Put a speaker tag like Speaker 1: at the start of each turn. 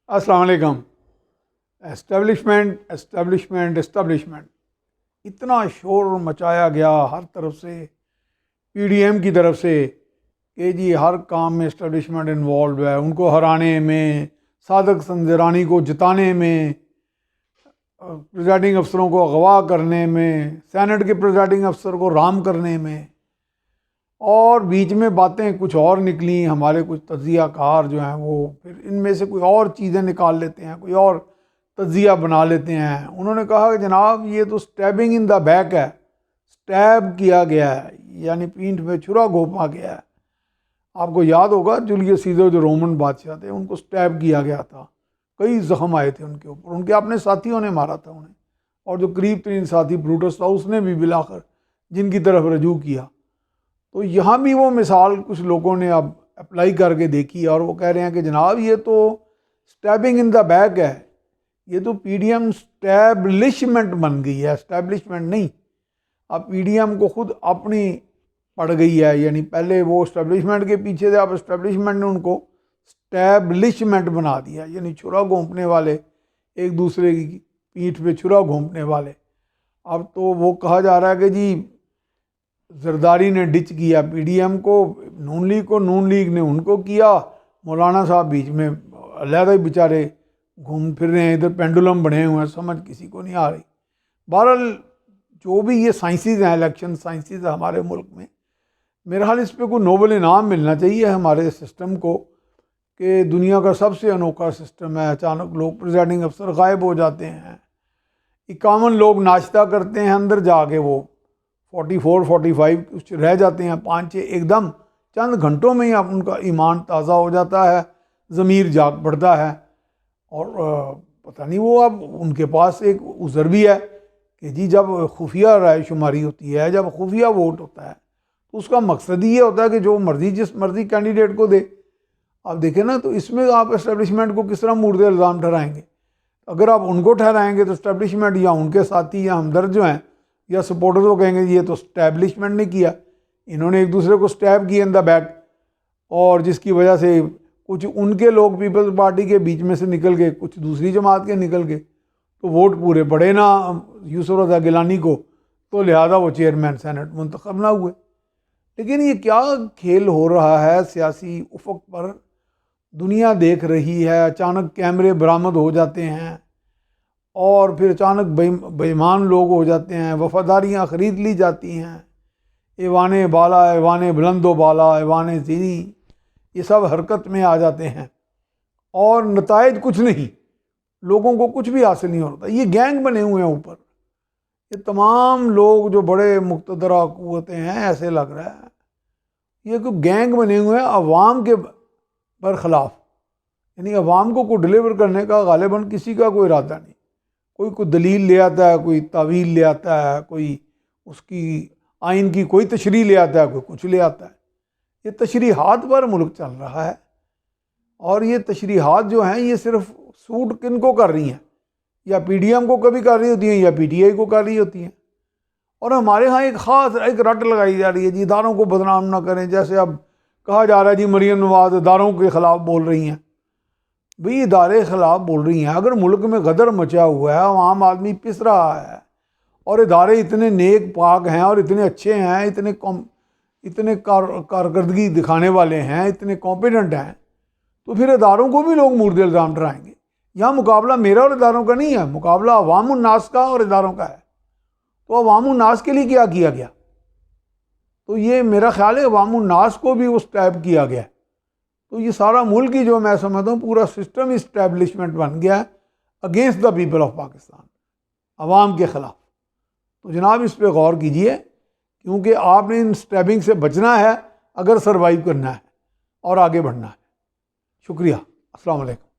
Speaker 1: अस्सलाम वालेकुम। Establishment establishment establishment इतना शोर मचाया गया हर तरफ से, पीडीएम की तरफ से कि जी हर काम में एस्टेब्लिशमेंट इन्वॉल्व है, उनको हराने में, सादक संजरानी को जिताने में, प्रिजाइडिंग अफसरों को अगवा करने में, सेनेट के प्रिजाइडिंग अफसर को राम करने में। और बीच में बातें कुछ और निकली, हमारे कुछ तज्ज़ियाकार जो हैं वो फिर इनमें से कोई और चीज़ें निकाल लेते हैं, कोई और तज्ज़िया बना लेते हैं। उन्होंने कहा कि जनाब ये तो स्टैबिंग इन द बैक है, स्टैब किया गया है, यानी पीठ में छुरा घोंपा गया है। आपको याद होगा जूलियस सीजर जो रोमन बादशाह थे, उनको स्टैब किया गया था, कई जख्म आए थे उनके ऊपर, उनके अपने साथियों ने मारा था उन्हें, और जो करीब तरीन साथी ब्रूटस था उसने भी बिलाकर जिनकी तरफ रजू किया। तो यहाँ भी वो मिसाल कुछ लोगों ने अब अप्लाई करके देखी है और वो कह रहे हैं कि जनाब ये तो स्टैबिंग इन द बैक है, ये तो पीडीएम स्टैब्लिशमेंट बन गई है, एस्टैब्लिशमेंट नहीं। अब पीडीएम को खुद अपनी पड़ गई है, यानी पहले वो स्टैब्लिशमेंट के पीछे थे, अब एस्टैब्लिशमेंट ने उनको स्टैब्लिशमेंट बना दिया, यानी छुरा घोंपने वाले, एक दूसरे की पीठ पे छुरा घोंपने वाले। अब तो वो कहा जा रहा है कि जी जरदारी ने डिच किया पीडीएम को, नून लीग ने उनको किया, मौलाना साहब बीच में अलहदा ही बेचारे घूम फिर रहे हैं, इधर पेंडुलम बने हुए हैं, समझ किसी को नहीं आ रही। बहरहाल जो भी ये साइंसेज हैं, इलेक्शन साइंसेज हमारे मुल्क में, मेरा हाल इस पर कोई नोबल इनाम मिलना चाहिए हमारे सिस्टम को कि दुनिया का सबसे अनोखा सिस्टम है। अचानक लोग प्रिजाइडिंग अफसर गायब हो जाते हैं, 51 लोग नाश्ता करते हैं, अंदर जाके वो 44-45 कुछ रह जाते हैं, 5-6 एकदम चंद घंटों में ही आप उनका ईमान ताज़ा हो जाता है, ज़मीर जाग पड़ता है। और पता नहीं वो अब उनके पास एक उज़र भी है कि जी जब खुफिया राय शुमारी होती है, जब खुफिया वोट होता है, तो उसका मकसद ही ये होता है कि जो मर्जी जिस मर्जी कैंडिडेट को दे। आप देखें ना, तो इसमें आप एस्टेब्लिशमेंट को किस तरह मुर्द इल्ज़ाम ठहराएंगे? अगर आप उनको ठहराएंगे तो एस्टेब्लिशमेंट या उनके साथी या हमदर्द जो हैं या सपोर्टर्स को कहेंगे ये तो स्टैब्लिशमेंट ने किया, इन्होंने एक दूसरे को स्टैब किया इन द बैक, और जिसकी वजह से कुछ उनके लोग पीपल्स पार्टी के बीच में से निकल गए, कुछ दूसरी जमात के निकल गए, तो वोट पूरे पड़े ना यूसुफ रज़ा गिलानी को, तो लिहाजा वो चेयरमैन सेनेट मुंतखब ना हुए। लेकिन ये क्या खेल हो रहा है सियासी उफक पर, दुनिया देख रही है, अचानक कैमरे बरामद हो जाते हैं और फिर अचानक बेईमान लोग हो जाते हैं, वफादारियाँ ख़रीद ली जाती हैं, ऐवान बाला, ऐवान बुलंदो बाला, ऐवान ज़ीनी, ये सब हरकत में आ जाते हैं और नताइज कुछ नहीं, लोगों को कुछ भी हासिल नहीं होता। ये गैंग बने हुए हैं ऊपर, ये तमाम लोग जो बड़े मुक़्तदरा क़ुव्वतें हैं, ऐसे लग रहा है ये कोई गैंग बने हुए हैं अवाम के बरखिलाफ़, यानी अवाम को डिलीवर करने का गालिबन किसी का कोई इरादा नहीं। कोई दलील ले आता है, कोई तावील ले आता है, कोई उसकी आइन की कोई तशरीह ले आता है, कोई कुछ ले आता है। ये तशरीहात पर मुल्क चल रहा है और ये तशरीहात जो हैं ये सिर्फ सूट किन को कर रही हैं, या पीडीएम को कभी कर रही होती हैं या पीटीआई को कर रही होती हैं। और हमारे यहाँ एक ख़ास एक रट लगाई जा रही है जी इदारों को बदनाम ना करें, जैसे अब कहा जा रहा है जी मरीम नवाज इदारों के ख़िलाफ़ बोल रही हैं। भाई इदारे ख़िलाफ़ बोल रही हैं, अगर मुल्क में गदर मचा हुआ है, आम आदमी पिस रहा है और इदारे इतने नेक पाक हैं और इतने अच्छे हैं, इतने कारकर्दगी दिखाने वाले हैं, इतने कॉम्पिटेंट हैं, तो फिर इदारों को भी लोग मुर्द इल्ज़ाम ठहराएंगे। यहाँ मुकाबला मेरा और इदारों का नहीं है, मुकाबला अवामुन नास का और इदारों का है। तो अवामुन नास के लिए क्या किया गया? तो ये मेरा ख्याल है अवामुन नास को भी उस टाइप किया गया। तो ये सारा मुल्क ही जो मैं समझता हूँ पूरा सिस्टम इस्टेब्लिशमेंट बन गया है against the people of Pakistan, अवाम के ख़िलाफ़। तो जनाब इस पर गौर कीजिए, क्योंकि आपने इन स्टैबिंग से बचना है अगर सर्वाइव करना है और आगे बढ़ना है। शुक्रिया। अस्सलाम वालेकुम।